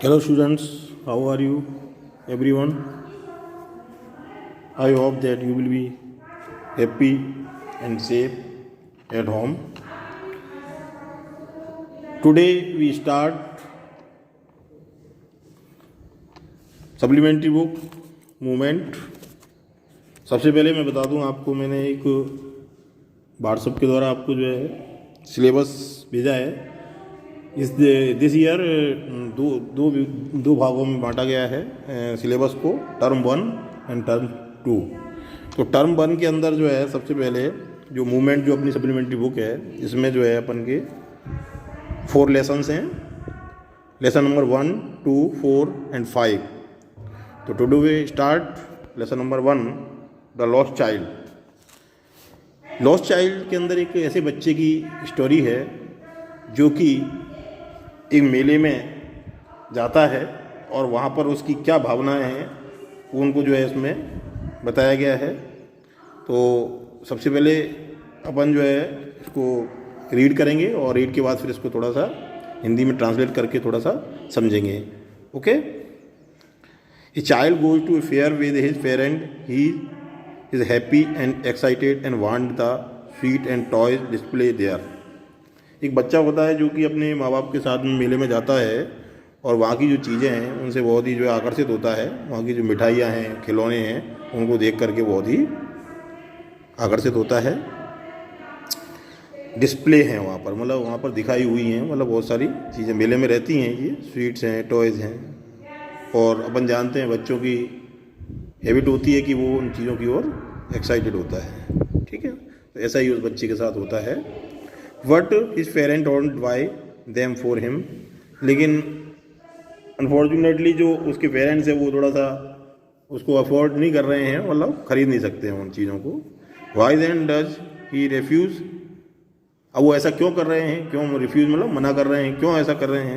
Hello students, how are you everyone? I hope that you will be happy and safe at home. Today we start supplementary book movement. सबसे पहले मैं बता दूं आपको, मैंने एक व्हाट्सएप के द्वारा आपको जो है सिलेबस भेजा है। दिस ईयर दो भागों में बांटा गया है सिलेबस को, टर्म 1 एंड टर्म 2। तो टर्म 1 के अंदर जो है सबसे पहले जो मूवमेंट जो अपनी सप्लीमेंट्री बुक है, इसमें जो है अपन के 4 लेसन्स हैं, लेसन नंबर 1, 2, 4 एंड 5। तो today we start lesson number 1, the lost child. Lost child के अंदर एक ऐसे बच्चे की स्टोरी है जो कि एक मेले में जाता है और वहाँ पर उसकी क्या भावनाएं हैं वो उनको जो है इसमें बताया गया है। तो सबसे पहले अपन जो है इसको रीड करेंगे और रीड के बाद फिर इसको थोड़ा सा हिंदी में ट्रांसलेट करके थोड़ा सा समझेंगे। Okay. A child goes to a fair with his parent. He is happy and excited and want the sweet and toys display there. एक बच्चा होता है जो कि अपने माँ बाप के साथ मेले में जाता है और वहाँ की जो चीज़ें हैं उनसे बहुत ही जो है आकर्षित होता है। वहाँ की जो मिठाइयाँ हैं, खिलौने हैं, उनको देख करके बहुत ही आकर्षित होता है। डिस्प्ले हैं वहाँ पर, मतलब वहाँ पर दिखाई हुई हैं, मतलब बहुत सारी चीज़ें मेले में रहती हैं। ये स्वीट्स हैं, टॉयज़ हैं, और अपन जानते हैं बच्चों की हैबिट होती है कि वो उन चीज़ों की ओर एक्साइटेड होता है। ठीक है, तो ऐसा ही उस बच्चे के साथ होता है। What his parent don't buy them for him, लेकिन अनफॉर्चुनेटली जो उसके पेरेंट्स हैं वो थोड़ा सा उसको अफोर्ड नहीं कर रहे हैं, मतलब खरीद नहीं सकते हैं उन चीज़ों को। Why then does he refuse? अब वो ऐसा क्यों कर रहे हैं, क्यों रिफ्यूज़ मतलब मना कर रहे हैं, क्यों ऐसा कर रहे हैं?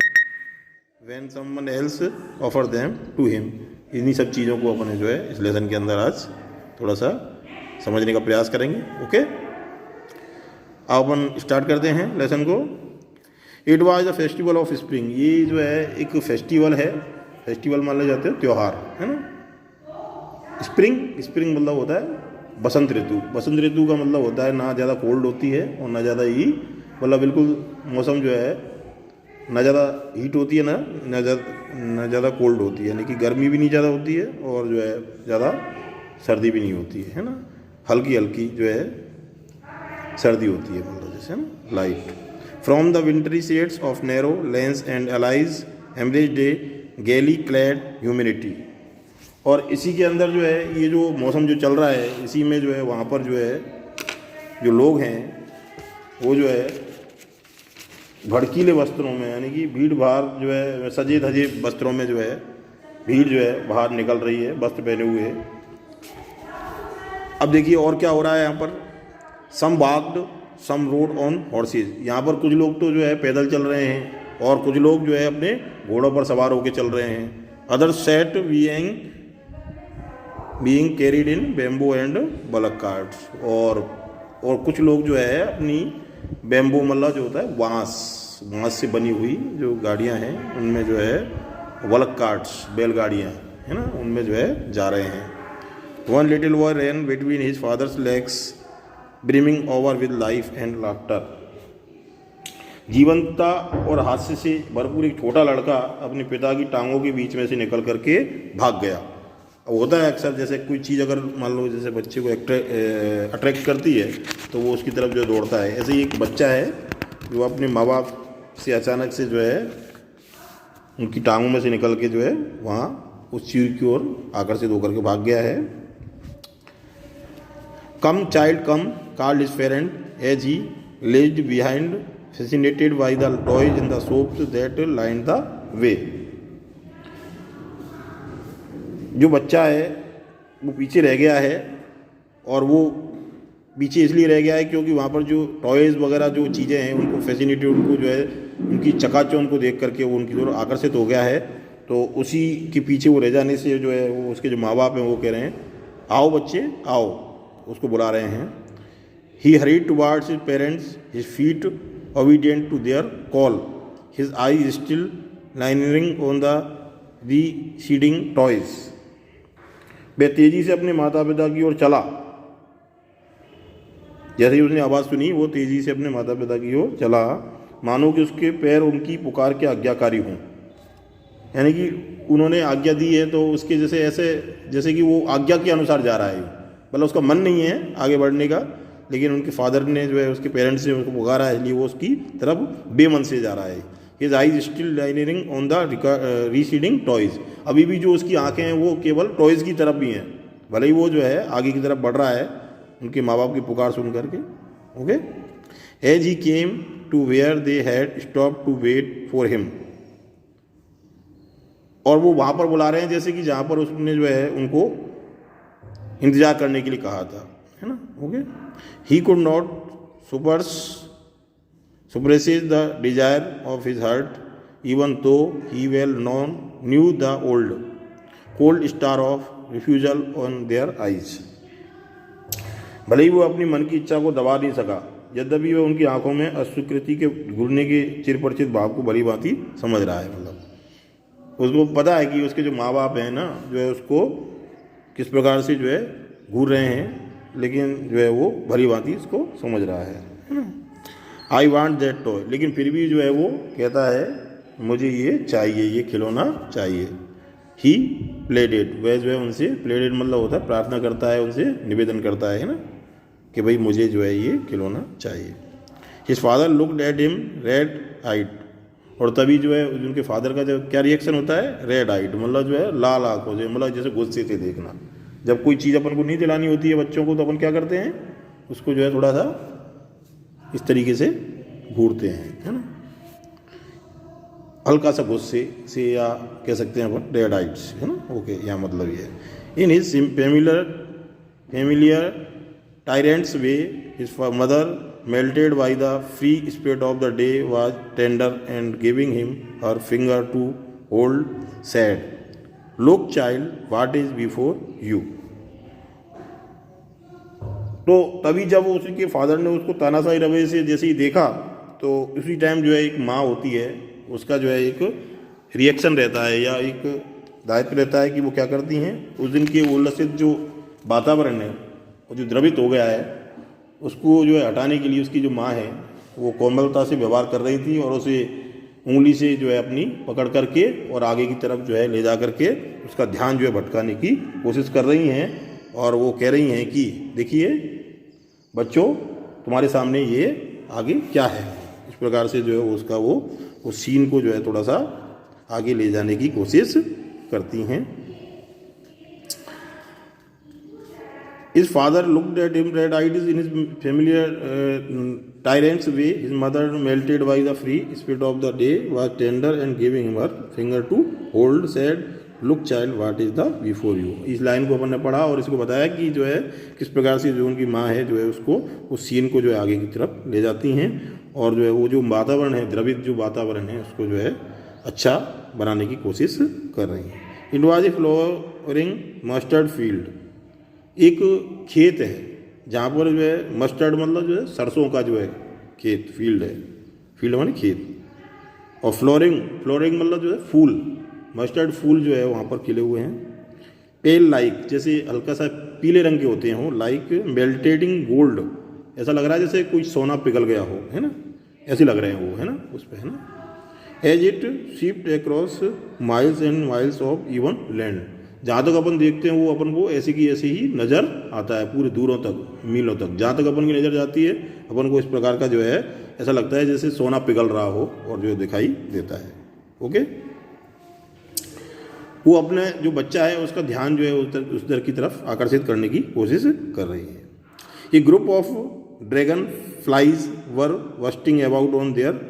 When someone else offer them to him, इन्हीं सब चीज़ों को अपने जो है इस लेसन के अंदर आज थोड़ा सा समझने का प्रयास करेंगे। ओके, अपन स्टार्ट करते हैं लेसन को। It was the festival of spring. ये जो है एक फेस्टिवल है, फेस्टिवल मान ले जाते हैं, त्यौहार है ना। स्प्रिंग मतलब होता है बसंत ऋतु। बसंत ऋतु का मतलब होता है ना ज़्यादा कोल्ड होती है और ना ज़्यादा ही, मतलब बिल्कुल मौसम जो है ना ज़्यादा हीट होती है ना ज़्यादा कोल्ड होती है, यानी कि गर्मी भी नहीं ज़्यादा होती है और जो है ज़्यादा सर्दी भी नहीं होती है ना। हल्की हल्की जो है सर्दी होती है, मतलब जैसे ना light. From the wintry shades of narrow lanes and alleys emerge the gaily clad humidity. और इसी के अंदर जो है ये जो मौसम जो चल रहा है, इसी में जो है वहाँ पर जो है जो लोग हैं वो जो है भड़कीले वस्त्रों में, यानी कि भीड़ भाड़ जो है सजे धजे वस्त्रों में जो है भीड़ जो है बाहर निकल रही है, वस्त्र पहने हुए। अब देखिए और क्या हो रहा है यहाँ पर। Some walked some rode on horses. यहाँ पर कुछ लोग तो जो है पैदल चल रहे हैं और कुछ लोग जो है अपने घोड़ों पर सवार होकर चल रहे हैं। Other set being carried in bamboo and bulk carts. और कुछ लोग जो है अपनी बैम्बो मतलब जो होता है बांस से बनी हुई जो गाड़ियाँ हैं उनमें जो है बलक कार्ट्स, बैलगाड़ियाँ है ना, उनमें जो है जा रहे हैं। One little boy ran between his father's legs brimming over with life and laughter. जीवंतता और हास्य से भरपूर एक छोटा लड़का अपने पिता की टांगों के बीच में से निकल करके भाग गया। अब होता है अक्सर, जैसे कोई चीज़ अगर मान लो जैसे बच्चे को अट्रैक्ट करती है तो वो उसकी तरफ जो दौड़ता है। ऐसे ही एक बच्चा है जो अपने माँ बाप से अचानक से जो है उनकी टांगों में से निकल के जो है वहाँ उस चीज़ की ओर आकर्षित होकर के भाग गया है। Come child come called his parent as he lagged behind, fascinated by the toys in the shops that lined the way. जो बच्चा है वो पीछे रह गया है, और वो पीछे इसलिए रह गया है क्योंकि वहाँ पर जो टॉयज़ वगैरह जो चीज़ें हैं उनको फैसिनेटेड, उनको जो है उनकी चकाचौंध को देख करके वो उनकी ओर आकर्षित हो गया है। तो उसी के पीछे वो रह जाने से जो है वो उसके जो माँ बाप हैं वो कह रहे हैं आओ बच्चे आओ, उसको बुला रहे हैं। He hurried towards his parents, his feet obedient to their call, his eyes still lingering on the receding toys. वह तेजी से अपने माता पिता की ओर चला। जैसे ही उसने आवाज़ सुनी वो तेजी से अपने माता पिता की ओर चला, मानो कि उसके पैर उनकी पुकार के आज्ञाकारी हों। यानी कि उन्होंने आज्ञा दी है तो उसके जैसे कि वो आज्ञा के अनुसार जा रहा है, मतलब उसका मन नहीं है आगे बढ़ने का, लेकिन उनके फादर ने जो है उसके पेरेंट्स ने उसको पुकारा है, इसलिए वो उसकी तरफ बेमन से जा रहा है। His eyes still lingering on the receding toys. अभी भी जो उसकी आंखें हैं वो केवल टॉयज़ की तरफ भी हैं, भले ही वो जो है आगे की तरफ बढ़ रहा है उनके माँ बाप की पुकार सुन करके। Okay, as he came to where they had stop to wait for him. और वो वहाँ पर बुला रहे हैं जैसे कि जहाँ पर उसने जो है उनको इंतजार करने के लिए कहा था, है ना। Okay, he could not suppresses the desire of his heart, even though he well knew the old cold star of refusal on their eyes। भले ही वो अपनी मन की इच्छा को दबा नहीं सका, यद्यपि वह उनकी आंखों में अस्वीकृति के घुरने के चिरपरिचित भाव को भली भांति समझ रहा है। मतलब उसको पता है कि उसके जो माँ बाप हैं ना, जो है उसको किस प्रकार से जो है घूर रहे हैं, लेकिन जो है वो भली भांति इसको समझ रहा है ना। आई वॉन्ट दैट टॉय, लेकिन फिर भी जो है वो कहता है मुझे ये चाहिए, ये खिलौना चाहिए। ही प्लेडेड, वह जो है उनसे, प्लेडेड मतलब होता है प्रार्थना करता है, उनसे निवेदन करता है ना, कि भाई मुझे जो है ये खिलौना चाहिए। His father looked at him red eyed, और तभी जो है उनके फादर का जो क्या रिएक्शन होता है, रेड आइड मतलब जो है लाल आंखों से, मतलब जैसे गुस्से से देखना। जब कोई चीज़ अपन को नहीं दिलानी होती है बच्चों को तो अपन क्या करते हैं, उसको जो है थोड़ा सा इस तरीके से घूरते हैं, है ना, हल्का सा गुस्से से, या कह सकते हैं अपन रेड आइड्स, है ना। ओके, यहाँ मतलब ये in his familiar tyrants way his mother melted by the free spirit of the day was tender and giving him her finger to hold said, look child, what is before you। तो तभी जब उसके father ने उसको तानाशाही रवैये से जैसे ही देखा, तो उसी टाइम जो है एक माँ होती है, उसका जो है एक रिएक्शन रहता है या एक दायित्व रहता है कि वो क्या करती हैं, उस दिन के उल्लसित जो वातावरण है वो जो द्रवित हो गया है उसको जो है हटाने के लिए उसकी जो माँ है वो कोमलता से व्यवहार कर रही थी, और उसे उंगली से जो है अपनी पकड़ करके और आगे की तरफ जो है ले जा करके उसका ध्यान जो है भटकाने की कोशिश कर रही हैं। और वो कह रही हैं कि देखिए बच्चों, तुम्हारे सामने ये आगे क्या है। इस प्रकार से जो है उसका वो उस सीन को जो है थोड़ा सा आगे ले जाने की कोशिश करती हैं। His father looked at him red-eyed in his familiar tyrant's way. His mother, melted by the free spirit of the day, was tender and giving him her finger to hold, said, "Look, child, what is the before you?" इस line को अपन ने पढ़ा और इसको बताया कि जो है किस प्रकार से जो उनकी माँ है जो है उसको उस सीन को जो है आगे की तरफ ले जाती हैं, और जो है वो जो वातावरण है, द्रवित जो वातावरण है उसको जो है अच्छा बनाने की कोशिश कर रही हैं। It was a flowering mustard field। एक खेत है जहाँ पर जो है मस्टर्ड मतलब जो है सरसों का जो है खेत, फील्ड है, फील्ड माने खेत, और फ्लोरिंग मतलब जो है फूल, मस्टर्ड फूल जो है वहाँ पर खिले हुए हैं। पेल लाइक, जैसे हल्का सा पीले रंग के होते हैं, लाइक मेल्टेडिंग गोल्ड, ऐसा लग रहा है जैसे कोई सोना पिघल गया हो, है ना, ऐसे लग रहे हैं वो, है ना, उस पर, है ना। As it shift across miles and miles of even land, जहाँ तक अपन देखते हैं वो अपन को ऐसे की ऐसे ही नज़र आता है, पूरे दूरों तक, मीलों तक, जहाँ तक अपन की नज़र जाती है अपन को इस प्रकार का जो है ऐसा लगता है जैसे सोना पिघल रहा हो और जो दिखाई देता है। ओके, वो अपने जो बच्चा है उसका ध्यान जो है उस दर की तरफ आकर्षित करने की कोशिश कर रही है। A group of dragonflies were bustling about on their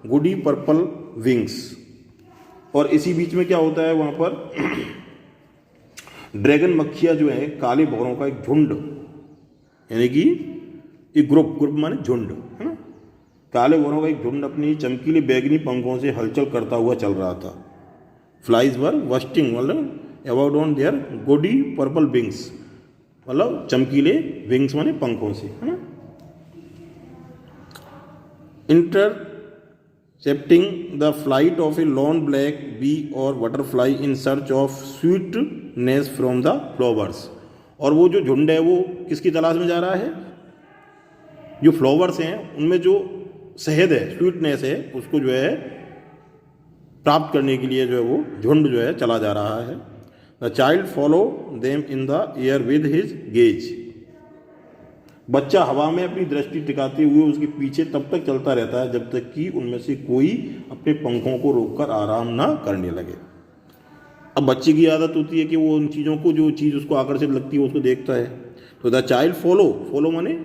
gaudy purple wings, और इसी बीच में क्या होता है वहाँ पर ड्रैगन मक्खियाँ जो है काले भौरों का एक झुंड, यानी कि एक ग्रुप माने झुंड, है ना, काले भौरों का एक झुंड अपनी चमकीले बैगनी पंखों से हलचल करता हुआ चल रहा था। फ्लाइज वर वस्टिंग मतलब about on their gaudy purple wings, मतलब चमकीले विंग्स माने पंखों से, है ना। Chasing the flight of a lone black bee or butterfly in search of sweetness from the flowers. और वो जो झुंड है वो किसकी तलाश में जा रहा है? जो फ्लावर्स हैं उनमें जो शहद है, स्वीटनेस है, उसको जो है प्राप्त करने के लिए जो है वो झुंड जो है चला जा रहा है। The child follow them in the air with his gaze. बच्चा हवा में अपनी दृष्टि टिकाते हुए उसके पीछे तब तक चलता रहता है जब तक कि उनमें से कोई अपने पंखों को रोककर आराम ना करने लगे। अब बच्चे की आदत होती है कि वो उन चीज़ों को, जो चीज़ उसको आकर्षित लगती है उसको देखता है। तो द चाइल्ड फॉलो माने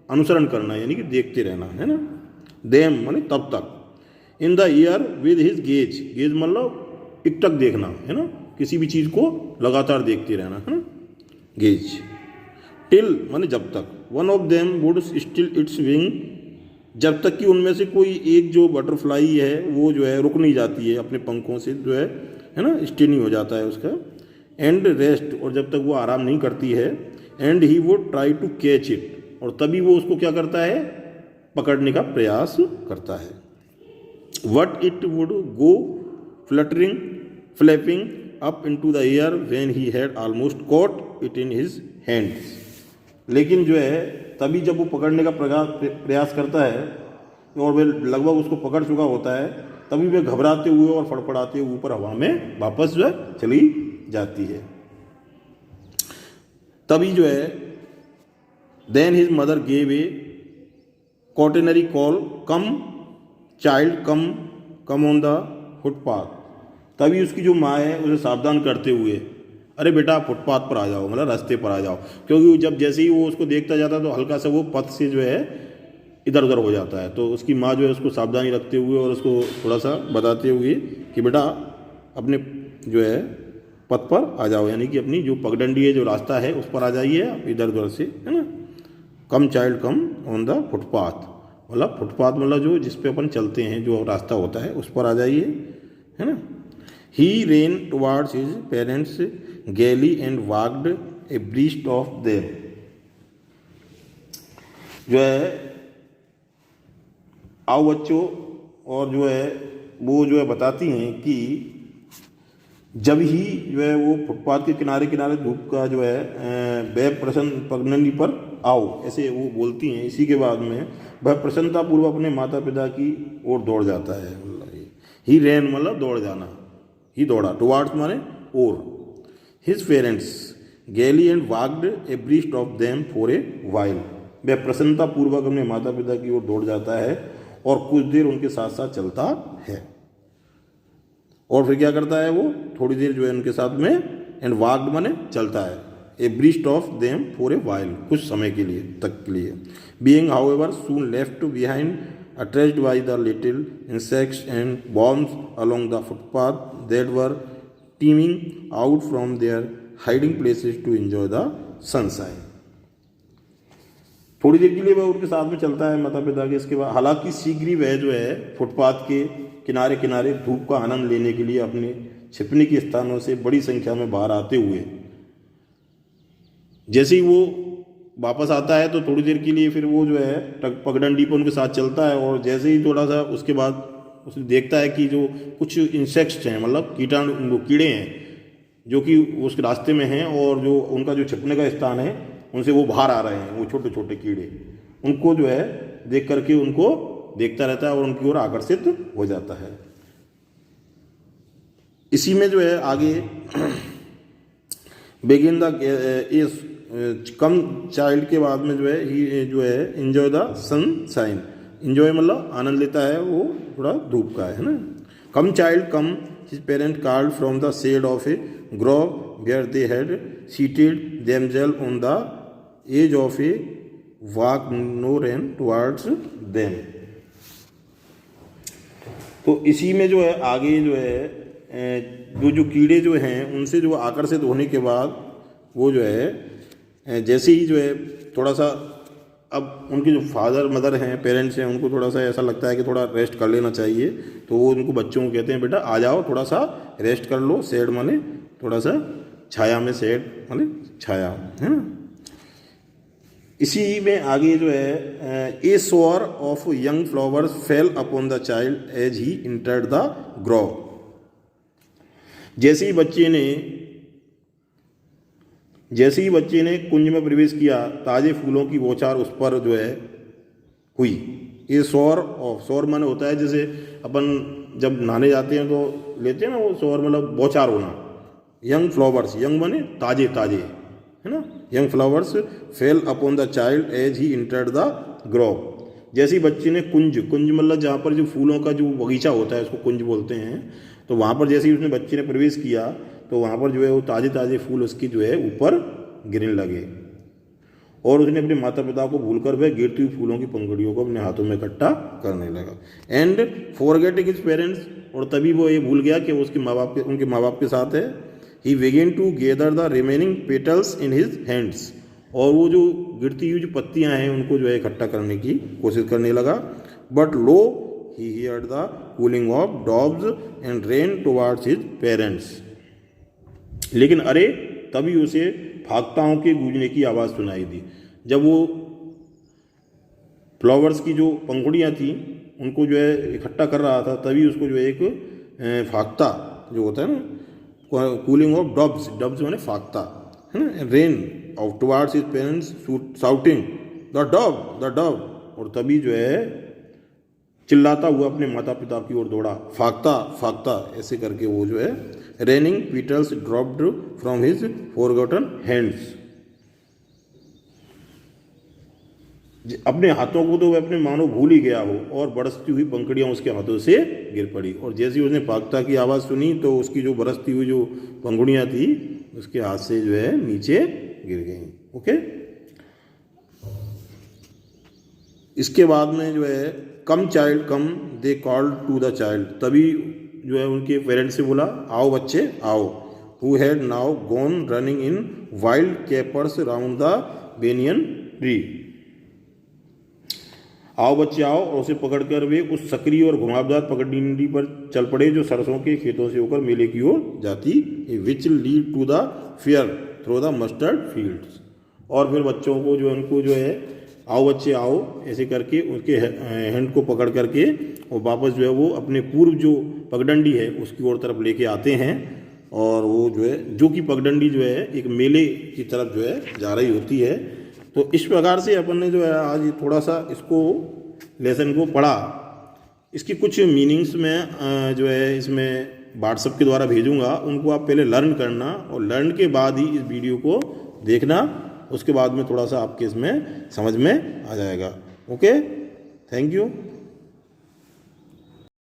अनुसरण करना, यानी कि देखते रहना, है ना। देम माने तब तक। In the year with his gaze, gauge मतलब टिकटक देखना, है ना, किसी भी चीज़ को लगातार देखते रहना, है ना, गेज। टिल माने जब तक। One of them would still it's wing, जब तक कि उनमें से कोई एक जो बटरफ्लाई है वो जो है रुक नहीं जाती है, अपने पंखों से जो है ना, स्टे नहीं हो जाता है उसका। एंड रेस्ट, और जब तक वो आराम नहीं करती है। And he would try to catch it, और तभी वो उसको क्या करता है? पकड़ने का प्रयास करता है। But it would go flapping up into the air when he had almost caught it in his hands. लेकिन जो है तभी जब वो पकड़ने का प्रयास करता है और वह लगभग उसको पकड़ चुका होता है, तभी वह घबराते हुए और फड़फड़ाते हुए ऊपर हवा में वापस जो है चली जाती है। तभी जो है then his mother gave a cautionary call, come child come on the footpath. तभी उसकी जो माँ है उसे सावधान करते हुए, अरे बेटा फुटपाथ पर आ जाओ, मतलब रास्ते पर आ जाओ। क्योंकि जब जैसे ही वो उसको देखता जाता तो हल्का सा वो पथ से जो है इधर उधर हो जाता है। तो उसकी माँ जो है उसको सावधानी रखते हुए और उसको थोड़ा सा बताते हुए कि बेटा अपने जो है पथ पर आ जाओ, यानी कि अपनी जो पगडंडी है, जो रास्ता है, उस पर आ जाइए इधर उधर से, है ना। Come child come on the footpath, मतलब फुटपाथ मतलब जो जिस पे अपन चलते हैं, जो रास्ता होता है उस पर आ जाइए, है ना। He ran towards his parents gaily and walked abreast of them. जो है आओ बच्चों, और जो है वो जो है बताती हैं कि जब ही जो है वो फुटपाथ के किनारे किनारे धूप का जो है वह प्रसन्न पगडंडी पर आओ, ऐसे वो बोलती हैं। इसी के बाद में वह प्रसन्नतापूर्वक अपने माता पिता की ओर दौड़ जाता है। ही रैन मतलब दौड़ जाना, ही दौड़ा, टुवार्ड्स माने ओर। His parents gaily and walked abreast of them for a while. वह प्रसन्नतापूर्वक अपने माता पिता की ओर दौड़ जाता है और कुछ देर उनके साथ साथ चलता है। और फिर क्या करता है वो? थोड़ी देर जो है उनके साथ में, एंड वाक्ड माने चलता है, abreast of them for a while, कुछ समय के लिए तक के लिए। Being however soon left behind attracted by the little insects and worms along the footpath that were teeming out from their hiding places to enjoy the sunshine। थोड़ी देर के लिए वह उनके साथ में चलता है माता पिता के। इसके बाद हालांकि शीघ्र ही वह जो है फुटपाथ के किनारे किनारे धूप का आनंद लेने के लिए अपने छिपने के स्थानों से बड़ी संख्या में बाहर आते हुए, जैसे ही वो वापस आता है तो थोड़ी देर के लिए फिर वो जो है पगडंडी पर उनके साथ चलता है। और जैसे ही थोड़ा सा उसके बाद उसे देखता है कि जो कुछ इंसेक्ट्स हैं, मतलब कीटाणु, कीड़े हैं जो कि उसके रास्ते में हैं और जो उनका जो छिपने का स्थान है उनसे वो बाहर आ रहे हैं, वो छोटे छोटे कीड़े, उनको जो है देख करके उनको देखता रहता है और उनकी ओर आकर्षित हो जाता है। इसी में जो है आगे बिगिन द इस कम चाइल्ड के बाद में जो है ही जो है एंजॉय द सनशाइन। एंजॉय मतलब आनंद लेता है वो थोड़ा धूप का, है ना। Come child come his parent called from the shade of a grove where they had seated themself on the edge of a walk no ran towards them. तो इसी में जो है आगे जो है जो कीड़े जो हैं उनसे जो आकर्षित होने के बाद वो जो है जैसे ही जो है थोड़ा सा, अब उनके जो फादर मदर हैं, पेरेंट्स हैं, उनको थोड़ा सा ऐसा लगता है कि थोड़ा रेस्ट कर लेना चाहिए। तो वो उनको बच्चों को कहते हैं बेटा आ जाओ, थोड़ा सा रेस्ट कर लो। शेड माने थोड़ा सा छाया में, शेड माने छाया, है ना। इसी में आगे जो है a shower of young flowers fell upon the child as he entered the grove. जैसे ही बच्चे ने कुंज में प्रवेश किया, ताजे फूलों की बौछार उस पर जो है हुई। ये शॉवर माने होता है जैसे अपन जब नहाने जाते हैं तो लेते हैं ना, वो शॉवर मतलब बौछार होना। यंग फ्लावर्स, यंग माने ताजे ताजे, है ना। Young flowers fell upon the child as he entered the grove. जैसे ही बच्चे ने कुंज मतलब जहाँ पर जो फूलों का जो बगीचा होता है उसको कुंज बोलते हैं, तो वहाँ पर जैसे ही उसने बच्चे ने प्रवेश किया तो वहाँ पर जो है वो ताजे ताजे फूल उसकी जो है ऊपर गिरने लगे, और उसने अपने माता पिता को भूलकर वह गिरती हुई फूलों की पंखुड़ियों को अपने हाथों में इकट्ठा करने लगा। एंड फॉरगेटिंग हिज पेरेंट्स, और तभी वो ये भूल गया कि वो उनके माँ बाप के साथ है। He begin to gather the remaining petals in his hands, और वो जो गिरती हुई जो पत्तियां हैं उनको जो है इकट्ठा करने की कोशिश करने लगा। But low he heard the cooling of Dobbs and rain towards his parents. लेकिन अरे तभी उसे फाख्ताओं के गूंजने की आवाज़ सुनाई दी। जब वो फ्लावर्स की जो पंखुड़ियाँ थी उनको जो है इकट्ठा कर रहा था, तभी उसको जो है एक फाख्ता जो होता है ना, कूलिंग ऑफ डब्स माने फाख्ता, है ना, rain of towards his parents shouting the dub, और तभी जो है चिल्लाता हुआ अपने माता पिता की ओर दौड़ा, फाख्ता ऐसे करके वो जो है raining petals dropped from his forgotten hands. अपने हाथों को तो वह अपने मानो भूल ही गया हो, और बरसती हुई पंखुड़ियां उसके हाथों से गिर पड़ी। और जैसे ही उसने फाख्ता की आवाज़ सुनी तो उसकी जो बरसती हुई जो पंखुड़ियां थी उसके हाथ से जो है नीचे गिर गई। ओके, इसके बाद में जो है come child come they called to the child, तभी जो है उनके पेरेंट्स से बोला, आओ बच्चे आओ। Who had now gone running in wild capers round the banyan tree. आओ बच्चे आओ, और उसे पकड़कर वे उस सक्रिय और घुमावदार पगडंडी पर चल पड़े जो सरसों के खेतों से होकर मेले की ओर जाती, which lead to the fair through the mustard fields. और फिर बच्चों को जो उनको जो है आओ बच्चे आओ ऐसे करके उनके हैंड को पकड़ करके और वापस जो है वो अपने पूर्व जो पगडंडी है उसकी ओर तरफ लेके आते हैं, और वो जो कि पगडंडी जो है एक मेले की तरफ जो है जा रही होती है। तो इस प्रकार से अपन ने जो है आज ये थोड़ा सा इसको लेसन को पढ़ा। इसकी कुछ मीनिंग्स में जो है इसमें व्हाट्सएप के द्वारा भेजूंगा, उनको आप पहले लर्न करना, और लर्न के बाद ही इस वीडियो को देखना, उसके बाद में थोड़ा सा आपके इसमें समझ में आ जाएगा। Okay, thank you.